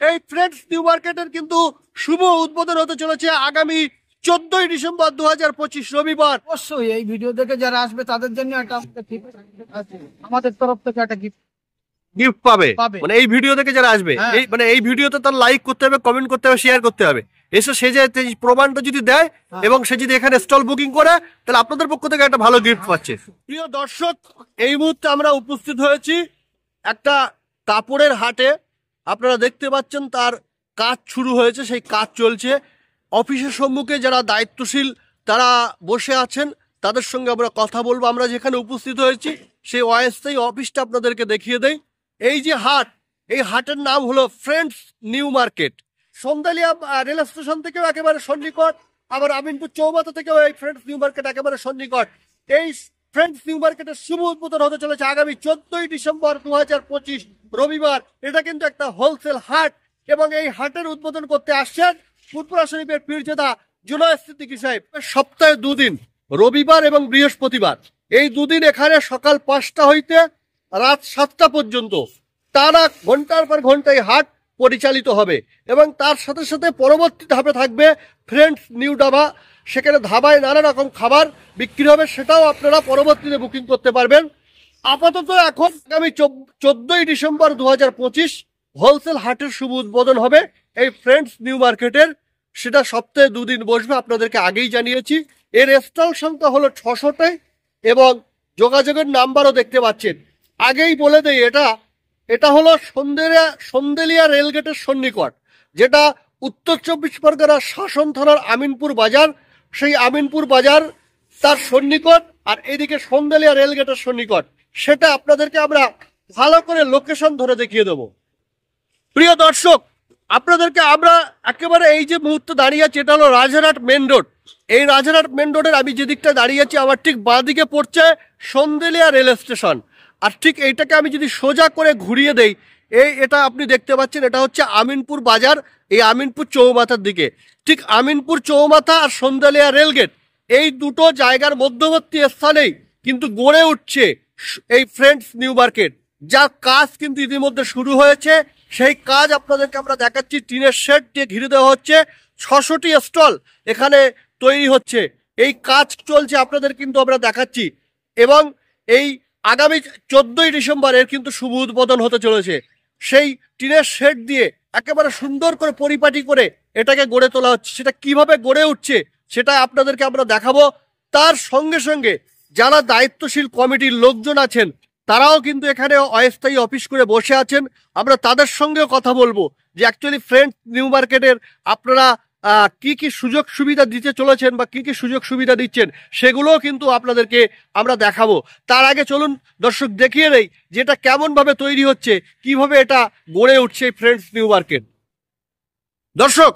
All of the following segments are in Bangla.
এই ফ্রেন্ডস নিউ মার্কেটের কিন্তু শুভ উদ্বোধন হতে চলেছে আগামী 14ই ডিসেম্বর 2025 রবিবার। অবশ্যই এই ভিডিও দেখে যারা আসবে তাদের জন্য একটা আমাদের তরফ থেকে একটা গিফট পাবে। পাবে। মানে এই ভিডিও দেখে যারা আসবে, হ্যাঁ। এই ভিডিওতে তার লাইক করতে হবে, কমেন্ট করতে হবে, শেয়ার করতে হবে। এসে সে যে প্রমাণটা যদি দেয় এবং সে যদি এখানে স্টল বুকিং করে, তাহলে আপনাদের পক্ষ থেকে একটা ভালো গিফট পাচ্ছে। প্রিয় দর্শক, এই মুহূর্তে আমরা উপস্থিত হয়েছি একটা কাপড়ের হাটে। আপনারা দেখতে পাচ্ছেন তার কাজ শুরু হয়েছে, সেই কাজ চলছে। অফিসের সম্মুখে যারা দায়িত্বশীল তারা বসে আছেন, তাদের সঙ্গে আমরা কথা বলবো। আমরা যেখানে উপস্থিত হয়েছি সেই অস্থায়ী অফিসটা আপনাদেরকে দেখিয়ে দেই। এই যে হাট, এই হাটের নাম হলো friends new market. Sandalia rail station থেকেও একেবারে সন্নিকট, আবার আমিনপুর চৌমাথা থেকেও এই ফ্রেন্ডস নিউ মার্কেট একেবারে সন্নিকট। এই ফ্রেন্ডস নিউ মার্কেটের শুভ উদ্বোধন হতে চলেছে আগামী 14ই ডিসেম্বর 2025 রবিবার। এটা কিন্তু একটা হোলসেল হাট এবং এই হাটের উদ্বোধন করতে আসছেন ফুরফুরা শরীফের পীরজাদা জুনায়েদ সিদ্দিকী সাহেব। সপ্তাহে দুদিন, রবিবার এবং বৃহস্পতিবার, এই দুদিন এখানে সকাল 5টা হইতে রাত 7টা পর্যন্ত টানা ঘন্টার পর ঘন্টা এই হাট পরিচালিত হবে। এবং তার সাথে সাথে পরবর্তী ধাপে থাকবে ফ্রেন্ডস নিউ ধাবা। সেখানে ধাবায় নানা রকম খাবার বিক্রি হবে, সেটাও আপনারা পরবর্তীতে বুকিং করতে পারবেন। আপাতত এখন আগামী 14ই ডিসেম্বর 2025 হোলসেল হাটের শুভ উদ্বোধন হবে এই ফ্রেন্ডস নিউ মার্কেটের। সেটা সপ্তাহে দুদিন বসবে, আপনাদেরকে আগেই জানিয়েছি। এর স্টল সংখ্যা হলো 600টাই এবং যোগাযোগের নাম্বারও দেখতে পাচ্ছেন। আগেই বলে দেই, এটা হলো সন্দেলিয়া রেলগেটের সন্নিকট, যেটা উত্তর 24 পরগনার শাসন থানার আমিনপুর বাজার। সেই আমিনপুর বাজার তার সন্নিকট, আর এদিকে সন্দেলিয়া রেলগেটের সন্নিকট। সেটা আপনাদেরকে আমরা ভালো করে লোকেশন ধরে দেখিয়ে দেবো। প্রিয় দর্শক, আপনাদেরকে আমরা একেবারে এই যে মুহূর্তে দাঁড়িয়ে আছি, এটা হলো রাজারহাট মেন রোড। এই রাজারহাট মেন রোডের আমি যে দিকটা দাঁড়িয়ে আছি, আমার ঠিক বাঁ দিকে পড়ছে সন্দেলিয়া রেল স্টেশন। আর ঠিক এইটাকে আমি যদি সোজা করে ঘুরিয়ে দেই, এটা আপনি দেখতে পাচ্ছেন, এটা হচ্ছে আমিনপুর বাজার। এই আমিনপুর চৌমাথার দিকে, ঠিক আমিনপুর চৌমাথা আর সন্দেলিয়া রেলগেট, এই দুটো জায়গার মধ্যবর্তী স্থানেই কিন্তু গড়ে উঠছে এই ফ্রেন্ডস নিউ মার্কেট, যার কাজ কিন্তু ইতিমধ্যে শুরু হয়েছে। সেই কাজ আপনাদেরকে আমরা দেখাচ্ছি। টিনের শেড দিয়ে ঘিরে দেওয়া হচ্ছে, 600টি স্টল এখানে তৈরি হচ্ছে। এই কাজ চলছে, আপনাদের কিন্তু আমরা দেখাচ্ছি। এবং এই আগামী 14ই ডিসেম্বর এর কিন্তু শুভ উদ্বোধন হতে চলেছে। সেই টিনের শেড দিয়ে একেবারে সুন্দর করে পরিপাটি করে এটাকে গড়ে তোলা হচ্ছে। সেটা কিভাবে গড়ে উঠছে সেটা আপনাদেরকে আমরা দেখাবো। তার সঙ্গে সঙ্গে যারা দায়িত্বশীল কমিটির লোকজন আছেন, তারাও কিন্তু এখানে অস্থায়ী অফিস করে বসে আছেন। আমরা তাদের সঙ্গেও কথা বলবো যে অ্যাকচুয়ালি ফ্রেন্ডস নিউ মার্কেটের আপনারা কি কি সুযোগ সুবিধা দিতে চলেছেন বা কি কি সুযোগ সুবিধা দিচ্ছেন, সেগুলোও কিন্তু আপনাদেরকে আমরা দেখাবো। তার আগে চলুন দর্শক দেখিয়ে দেই যে এটা কেমন ভাবে তৈরি হচ্ছে, কিভাবে এটা গড়ে উঠছে ফ্রেন্ডস নিউ মার্কেট। দর্শক,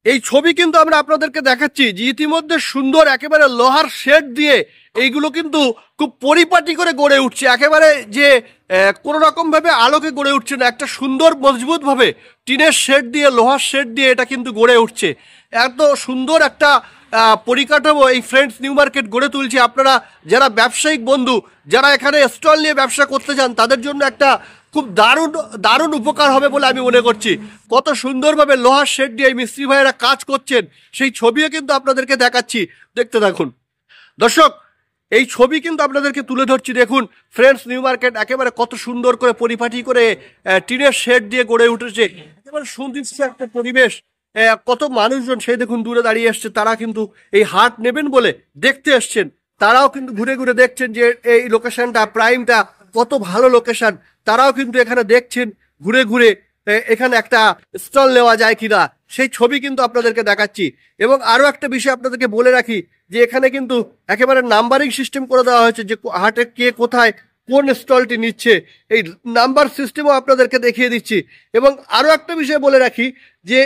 এই ছবি কিন্তু আমরা আপনাদেরকে দেখাচ্ছি যে ইতিমধ্যে সুন্দর একেবারে লোহার শেড দিয়ে এইগুলো কিন্তু খুব পরিপাটি করে গড়ে উঠছে। একেবারে যে কোনো রকম ভাবে আলোকে গড়ে উঠছে না, একটা সুন্দর মজবুত ভাবে টিনের শেড দিয়ে, লোহার শেড দিয়ে এটা কিন্তু গড়ে উঠছে। এত সুন্দর একটা পরিকাঠামো এই ফ্রেন্ডস নিউ মার্কেট গড়ে তুলছে। আপনারা যারা ব্যবসায়িক বন্ধু, যারা এখানে স্টল নিয়ে ব্যবসা করতে চান, তাদের জন্য একটা খুব দারুণ উপকার হবে বলে আমি মনে করছি। কত সুন্দরভাবে লোহার শেড দিয়ে মিস্ত্রি ভাইয়েরা কাজ করছেন, সেই ছবিও কিন্তু আপনাদেরকে দেখাচ্ছি, দেখতে থাকুন। দর্শক, এই ছবি কিন্তু আপনাদেরকে তুলে ধরছি। দেখুন ফ্রেন্ডস নিউ মার্কেট একেবারে কত সুন্দর করে পরিপাটি করে টিনের শেড দিয়ে গড়ে উঠেছে। একেবারে সুদৃশ্য একটা পরিবেশ। কত মানুষজন সেই দেখুন দূরে দাঁড়িয়ে এসছে, তারা কিন্তু এই হাট নেবেন বলে দেখতে এসছেন। তারাও কিন্তু ঘুরে ঘুরে দেখছেন যে এই লোকেশনটা, প্রাইমটা কত ভালো লোকেশন। তারাও কিন্তু এখানে দেখছেন ঘুরে ঘুরে এখানে একটা স্টল নেওয়া যায় কিনা, সেই ছবি কিন্তু আপনাদেরকে দেখাচ্ছি। এবং আরো একটা বিষয় আপনাদেরকে বলে রাখি যে এখানে কিন্তু একেবারে নাম্বারিং সিস্টেম করে দেওয়া হয়েছে, যে হাটে কে কোথায় কোন স্টলটি নিচ্ছে, এই নাম্বার সিস্টেমও আপনাদেরকে দেখিয়ে দিচ্ছি। এবং আরো একটা বিষয় বলে রাখি যে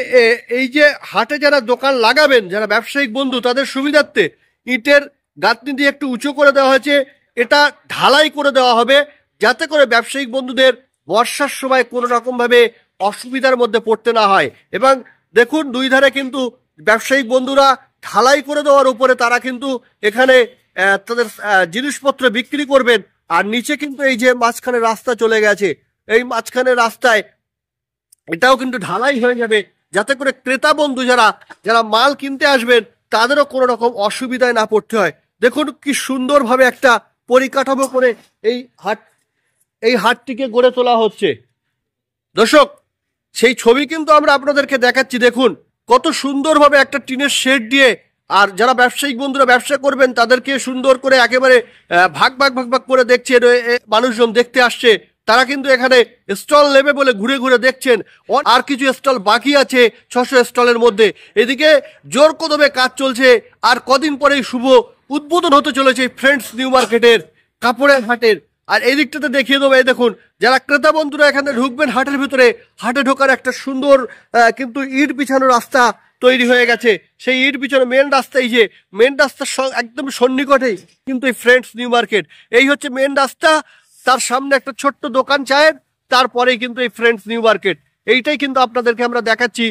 এই যে হাটে যারা দোকান লাগাবেন, যারা ব্যবসায়িক বন্ধু, তাদের সুবিধার্থে ইটের গাঁথনি দিয়ে একটু উঁচু করে দেওয়া হয়েছে। এটা ঢালাই করে দেওয়া হবে যাতে করে ব্যবসায়িক বন্ধুদের বর্ষার সময় কোনো রকম ভাবে অসুবিধার মধ্যে পড়তে না হয়। এবং দেখুন দুই ধারে কিন্তু ব্যবসায়িক বন্ধুরা ঢালাই করে দেওয়ার উপরে তারা কিন্তু এখানে তাদের জিনিসপত্র বিক্রি করবেন। আর নিচে কিন্তু এই যে মাঝখানে রাস্তা চলে গেছে, এই মাঝখানে রাস্তায় এটাও কিন্তু ঢালাই হয়ে যাবে, যাতে করে ক্রেতা বন্ধু যারা যারা মাল কিনতে আসবেন তাদেরও কোনো রকম অসুবিধায় না পড়তে হয়। দেখুন কি সুন্দরভাবে একটা পরিকাঠামো করে এই হাটটিকে গড়ে তোলা হচ্ছে। দর্শক, সেই ছবি কিন্তু আমরা আপনাদেরকে দেখাচ্ছি। দেখুন কত সুন্দরভাবে একটা টিনের শেড দিয়ে, আর যারা ব্যবসায়িক বন্ধুরা ব্যবসা করবেন তাদেরকে সুন্দর করে একেবারে ভাগ ভাগ ভাগ ভাগ করে দেখছেন। মানুষজন দেখতে আসছে, তারা কিন্তু এখানে স্টল নেবে বলে ঘুরে ঘুরে দেখছেন। আর কিছু স্টল বাকি আছে 600 স্টলের মধ্যে। এদিকে জোর কদমে কাজ চলছে, আর কদিন পরেই শুভ উদ্বোধন হতে চলেছে ফ্রেন্ডস নিউ মার্কেটের কাপড়ের হাটের। আর এই দিকটাতে দেখিয়ে দেবো, এই দেখুন যারা ক্রেতা বন্ধুরা এখানে ঢুকবেন হাটের ভিতরে, হাটে ঢোকার একটা সুন্দর কিন্তু ইট বিছানো রাস্তা তৈরি হয়ে গেছে। সেই ইট বিছানো মেন রাস্তা, এই যে মেন রাস্তার একদম সন্নিকটেই কিন্তু এই ফ্রেন্ডস নিউ মার্কেট। এই হচ্ছে মেন রাস্তা, তার সামনে একটা ছোট্ট দোকান চায়ের, তারপরেই কিন্তু এই ফ্রেন্ডস নিউ মার্কেট। এইটাই কিন্তু আপনাদেরকে আমরা দেখাচ্ছি।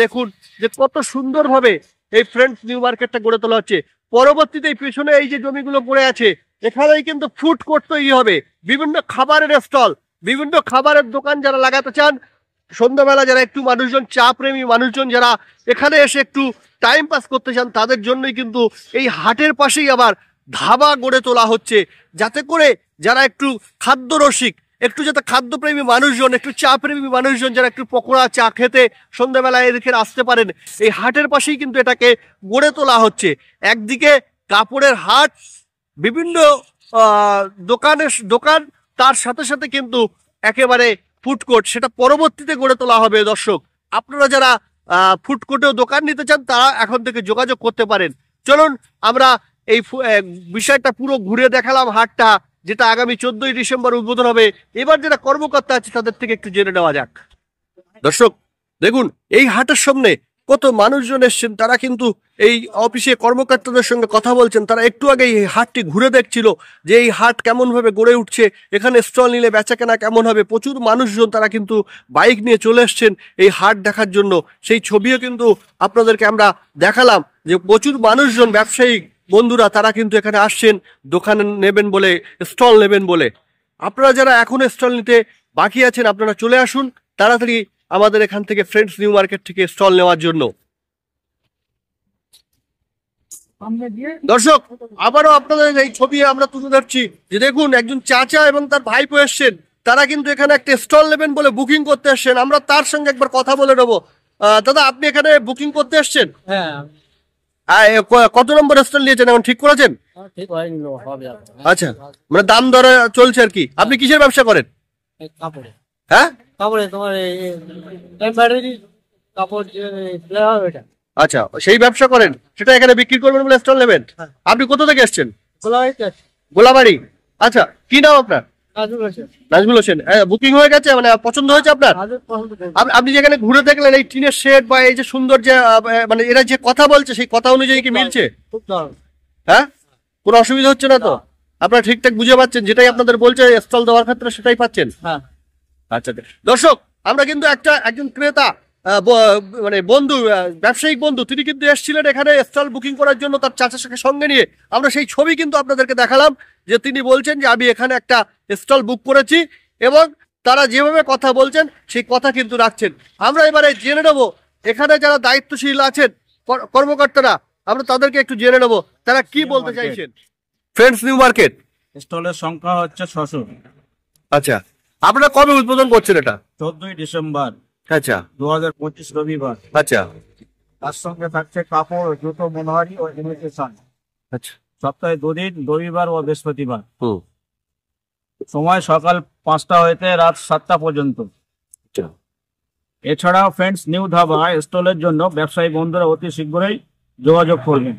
দেখুন যে কত সুন্দরভাবে এই ফ্রেন্ডস নিউ মার্কেটটা গড়ে তোলা হচ্ছে। পরবর্তীতে এই পেছনে এই যে জমিগুলো পড়ে আছে, এখানেই কিন্তু ফুড কোর্ট তৈরি হবে, বিভিন্ন খাবারের স্টল, বিভিন্ন খাবারের দোকান যারা লাগাতে চান, সন্ধ্যাবেলা যারা একটু মানুষজন চা প্রেমী মানুষজন যারা এখানে এসে একটু টাইম পাস করতে চান, তাদের জন্যই কিন্তু এই হাটের পাশেই আবার ধাবা গড়ে তোলা হচ্ছে, যাতে করে যারা একটু খাদ্য রসিক, একটু যাতে খাদ্যপ্রেমী মানুষজন, একটু চা প্রেমী মানুষজন যারা একটু পকোড়া চা খেতে সন্ধ্যাবেলায় এদিকে আসতে পারেন। এই হাটের পাশেই কিন্তু এটাকে গড়ে তোলা হচ্ছে। একদিকে কাপড়ের হাট, বিভিন্ন দোকান, তার সাথে সাথে কিন্তু একেবারে ফুড কোর্ট, সেটা পরবর্তীতে গড়ে তোলা হবে। দর্শক, আপনারা যারা ফুড কোর্টেও দোকান নিতে চান তারা এখন থেকে যোগাযোগ করতে পারেন। চলুন আমরা এই বিষয়টা পুরো ঘুরে দেখালাম হাটটা, যেটা আগামী 14ই ডিসেম্বর উদ্বোধন হবে। এবার যারা কর্মকর্তা আছে তাদের থেকে একটু জেনে নেওয়া যাক। দর্শক দেখুন, এই হাটের সামনে কত মানুষজন এসছেন, তারা কিন্তু এই অফিসে কর্মকর্তাদের সঙ্গে কথা বলছেন। তারা একটু আগে এই হাটটি ঘুরে দেখছিল যে এই হাট কেমন ভাবে গড়ে উঠছে, এখানে স্টল নিলে বেচা কেনা কেমন হবে। প্রচুর মানুষজন তারা কিন্তু বাইক নিয়ে চলে এসছেন এই হাট দেখার জন্য। সেই ছবিও কিন্তু আপনাদেরকে আমরা দেখালাম যে প্রচুর মানুষজন, ব্যবসায়িক বন্ধুরা তারা কিন্তু এখানে আসছেন দোকানে নেবেন বলে, স্টল নেবেন বলে। আপনারা যারা এখনো স্টল নিতে বাকি আছেন, আপনারা চলে আসুন তাড়াতাড়ি আমাদের এখান থেকে ফ্রেন্ডস নিউ মার্কেট থেকে স্টল নেওয়ার জন্য। দর্শক, আবারও আপনাদের এই ছবি আমরা তুলে ধরছি যে দেখুন একজন চাচা এবং তার ভাইপো এসছেন, তারা কিন্তু এখানে একটা স্টল নেবেন বলে বুকিং করতে এসছেন। আমরা তার সঙ্গে একবার কথা বলে নেবো। দাদা, আপনি এখানে বুকিং করতে এসছেন? হ্যাঁ। কত নম্বর স্টল নিয়েছেন, এখন ঠিক করেছেন? আচ্ছা, মানে দাম দরে চলছে আর কি। আপনি কিসের ব্যবসা করেন? কাপড়ে। হ্যাঁ, কাপড়ে তোমার কাপড়। আচ্ছা, সেই ব্যবসা করেন, সেটা এখানে বিক্রি করবেন বলে স্টল নেবেন। আপনি কোথা থেকে এসছেন? গোলাবাড়ি। আচ্ছা, কি নাম আপনার? নাজমুল হোসেন। বুকিং হয়ে গেছে, মানে পছন্দ হয়েছে আপনার? আপনি যেখানে ঘুরে দেখলেন এই টিনের শেড বা এই যে সুন্দর যে মানে এরা যে কথা বলছে সেই কথা অনুযায়ী কি মিলছে? হ্যাঁ, কোনো অসুবিধা হচ্ছে না তো? আপনারা ঠিকঠাক বুঝে পাচ্ছেন, যেটাই আপনাদের বলছে স্টল দেওয়ার ক্ষেত্রে সেটাই পাচ্ছেন? আচ্ছা দর্শক, আমরা কিন্তু একজন ক্রেতা মানে বন্ধু, ব্যবসায়িক বন্ধু, তিনি কিন্তু এসেছিলেন এখানে স্টল বুকিং করার জন্য তার চাচাকে সঙ্গে নিয়ে। আমরা সেই ছবি কিন্তু আপনাদেরকে দেখালাম যে তিনি বলছেন যে আমি এখানে একটা স্টল বুক করেছি, এবং তারা যেভাবে কথা বলছেন সেই কথা কিন্তু রাখছেন। আমরা এবারে জেনে নেবো এখানে যারা দায়িত্বশীল আছেন কর্মকর্তারা, আমরা তাদেরকে একটু জেনে নেবো তারা কি বলতে চাইছেন। ফ্রেন্ডস নিউ মার্কেট স্টলের সংখ্যা হচ্ছে 600। আচ্ছা, আপনারা কবে উদ্বোধন করছেন এটা? 14ই ডিসেম্বর আচ্ছা, 2025 রবিবার। আচ্ছা তার সঙ্গে থাকছে কাপড়, জুতো, মনোহারি ও ইমিটেশন। আচ্ছা, সপ্তাহে 2 দিন, রবিবার ও বৃহস্পতিবার। হুম, সময় সকাল 5টা হইতে রাত 7টা পর্যন্ত। আচ্ছা, এছাড়াও ফ্রেন্ডস নিউ ধাবা স্টলের জন্য ব্যবসায়ী বন্ধুরা অতি শীঘ্রই যোগাযোগ করবেন।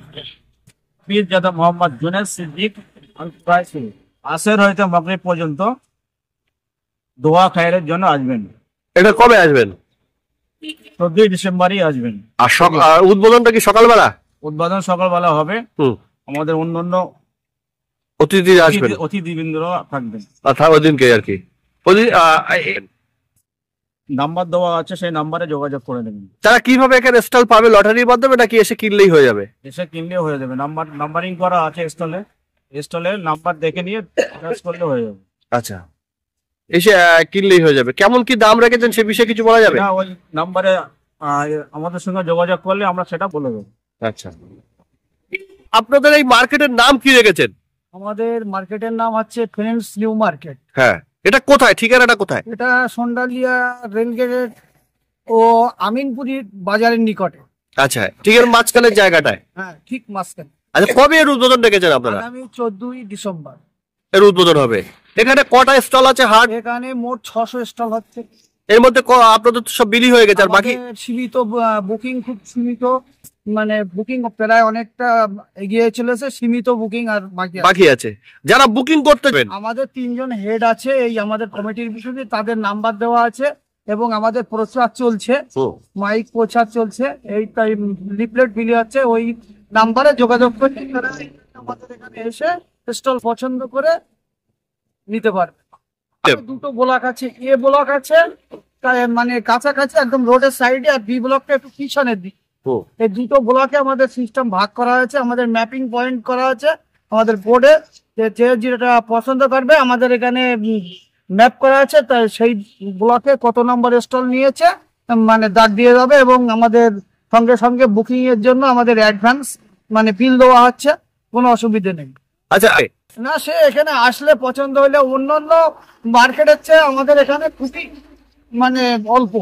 পীরজাদা মোহাম্মদ জুনেদ সিদ্দিক আসের হইতে মাগরিব পর্যন্ত দোয়া খায়ের জন্য আসবেন। এটা কবে আসবেন? 14ই ডিসেম্বরই আসবেন। আর উদ্বোধনটা কি সকালবেলা? উদ্বোধন সকালবেলা হবে। হুম, আমাদের অন্যান্য অতিথি আসবেন, অতিথিবৃন্দরা থাকবেন ওই দিনকে আর কি। নাম্বার দেওয়া আছে, সেই নাম্বারে যোগাযোগ করে নেবেন। তারা কিভাবে এখানে স্টল পাবে? লটারির মাধ্যমে নাকি এসে কিনলেই হয়ে যাবে? এসে কিনলেও হয়ে যাবে। নাম্বারিং করা আছে স্টলের নাম্বার দেখে নিয়ে কাজ করলে হয়ে যাবে। আচ্ছা, এসে কিনলেই হয়ে যাবে। কেমন কি দাম রেখেছেন সে বিষয়ে কিছু বলা যাবে? এটা ওই নাম্বারে আমাদের সঙ্গে যোগাযোগ করলে আমরা সেটা বলে দেবো। আচ্ছা, আপনাদের এই মার্কেটের নাম কি রেখেছেন? আমাদের মার্কেটের নাম হচ্ছে ফ্রেন্ডস নিউ মার্কেট। হ্যাঁ, এটা কোথায়, ঠিকানাটা কোথায়? এটা সন্ডালিয়া রেলগেটের ও আমিনপুরি বাজারের নিকটে। আচ্ছা, ঠিক এর মাঝখানের জায়গাটায়। হ্যাঁ, ঠিক মাঝখানে। আচ্ছা, কবে এর উদ্বোধন রেখেছেন আপনারা? আগামী 14ই ডিসেম্বর এর উদ্বোধন হবে। এখানে কটা স্টল আছে হাট? এখানে মোট 600 স্টল হচ্ছে। এর মধ্যে আপনাদের তো সব বিলি হয়ে গেছে, আর বাকি? আমাদের সীমিত বুকিং, খুব সীমিত, মানে বুকিং প্রায় অনেকটা এগিয়ে চলেছে, সীমিত বুকিং আর বাকি আছে। যারা বুকিং করতে চান, আমাদের 3 জন হেড আছে এই আমাদের কমিটির বিষয়ে, তাদের নাম্বার দেওয়া আছে এবং আমাদের প্রচার চলছে, মাইক প্রচার চলছে, এই লিফলেট বিলি হচ্ছে। ওই নাম্বারে যোগাযোগ করে তারা আমাদের এখানে এসে স্টল পছন্দ করে নিতে পারবে। দুটো ব্লক আছে, এ ব্লক আছে মানে কাছাকাছি একদম রোডের সাইডে, আর বি ব্লকটা একটু পিছনের দিক। এই দুটো ব্লকে আমাদের সিস্টেম ভাগ করা হয়েছে, আমাদের ম্যাপিং পয়েন্ট করা আছে আমাদের বোর্ডে। যে যেটা পছন্দ করবে আমাদের এখানে ম্যাপ করা আছে, তাই সেই ব্লকে কত নম্বর স্টল নিয়েছে মানে দাগ দিয়ে যাবে, এবং আমাদের সঙ্গে সঙ্গে বুকিং এর জন্য আমাদের অ্যাডভান্স মানে বিল দেওয়া হচ্ছে, কোনো অসুবিধা নেই। আচ্ছা, না, সে এখানে আসলে পছন্দ হলে অন্যান্য মার্কেটের চেয়ে আমাদের এখানে খুবই মানে অল্প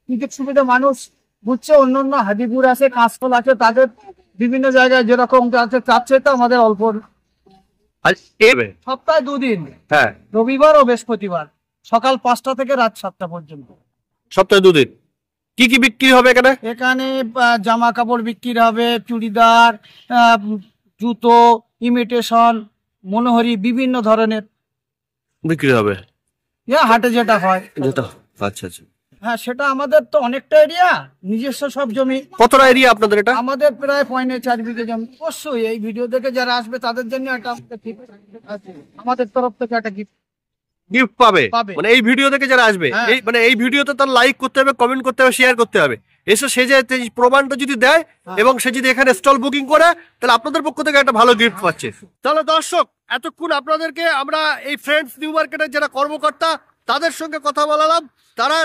কিন্তু সুবিধা মানুষ বুঝছে। অন্যান্য হাজিপুর আছে, কাঁচকল আছে, তাদের বিভিন্ন জায়গায় যেরকম আছে তার চেয়ে আমাদের অল্প। সপ্তাহে 2 দিন, হ্যাঁ, রবিবার ও বৃহস্পতিবার, সকাল 5টা থেকে রাত 7টা পর্যন্ত। সপ্তাহে 2 দিন। কি কি বিক্রি হবে এখানে? এখানে জামা কাপড় বিক্রি হবে, চুড়িদার, জুতো, ইমিটেশন, মনোহরি, বিভিন্ন ধরনের বিক্রি হবে। হাটে যেটা হয়। আচ্ছা আচ্ছা, হ্যাঁ, সেটা আমাদের তো অনেকটা এরিয়া, নিজস্ব সব জমি। কতটা এরিয়া আপনাদের এটা? আমাদের প্রায় 4.5 বিঘে জমি। অবশ্যই এই ভিডিও দেখে যারা আসবে তাদের জন্য একটা আমাদের তরফ থেকে একটা গিফট পাবে। পাবে। মানে এই ভিডিও দেখে যারা আসবে, হ্যাঁ। এই ভিডিওতে তার লাইক করতে হবে, কমেন্ট করতে হবে, শেয়ার করতে হবে। এসে সে যে প্রমাণটা যদি দেয় এবং সে যদি এখানে স্টল বুকিং করে, তাহলে আপনাদের পক্ষ থেকে একটা ভালো গিফট পাচ্ছে। তাহলে দর্শক, এতক্ষণ আপনাদেরকে আমরা এই ফ্রেন্ডস নিউ মার্কেটের যারা কর্মকর্তা তাদের সঙ্গে কথা বলালাম। তারা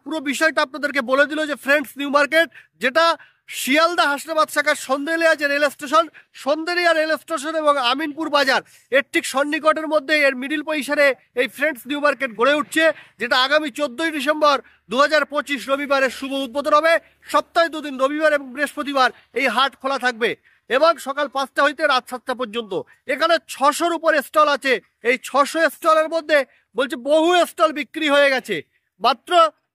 পুরো বিষয়টা আপনাদেরকে বলে দিল যে ফ্রেন্ডস নিউ মার্কেট, যেটা শিয়ালদা হাসনাবাদ শাখার সন্দেলিয়া যে রেল স্টেশন, সন্দেলিয়া রেল স্টেশন এবং আমিনপুর বাজার এর ঠিক সন্নিকটের মধ্যে এর মিডিল পজিশনে এই ফ্রেন্ডস নিউ মার্কেট গড়ে উঠছে, যেটা আগামী 14ই ডিসেম্বর 2025 রবিবারের শুভ উদ্বোধন হবে। সপ্তাহে 2 দিন, রবিবার এবং বৃহস্পতিবার এই হাট খোলা থাকবে এবং সকাল 5টা হইতে রাত 7টা পর্যন্ত। এখানে 600-র উপরে স্টল আছে। এই 600 স্টলের মধ্যে বলছে বহু স্টল বিক্রি হয়ে গেছে, মাত্র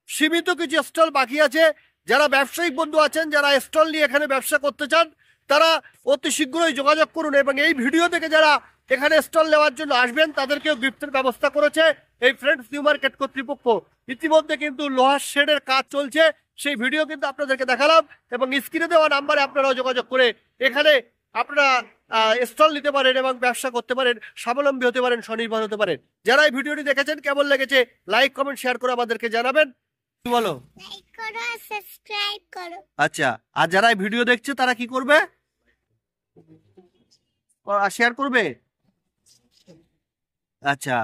সীমিত কিছু স্টল বাকি আছে। যারা ব্যবসায়িক বন্ধু আছেন, যারা স্টল নিয়ে এখানে ব্যবসা করতে চান, তারা অতি শীঘ্রই যোগাযোগ করুন। এবং এই ভিডিও থেকে যারা এখানে স্টল নেওয়ার জন্য আসবেন তাদেরকেও গিফটের ব্যবস্থা করেছে এই ফ্রেন্ডস নিউ মার্কেট কর্তৃপক্ষ। ইতিমধ্যে কিন্তু লোহার শেডের কাজ চলছে, সেই ভিডিও কিন্তু আপনাদেরকে দেখালাম, এবং স্ক্রিনে দেওয়া নাম্বারে আপনারাও যোগাযোগ করে এখানে আপনারা স্টল নিতে পারেন এবং ব্যবসা করতে পারেন, স্বাবলম্বী হতে পারেন, স্বনির্ভর হতে পারেন। যারা এই ভিডিওটি দেখেছেন কেমন লেগেছে লাইক কমেন্ট শেয়ার করে আমাদেরকে জানাবেন। বলো, লাইক করো, সাবস্ক্রাইব করো। আচ্ছা, আর যারা এই ভিডিও দেখছে তারা কি করবে? শেয়ার করবে। আচ্ছা।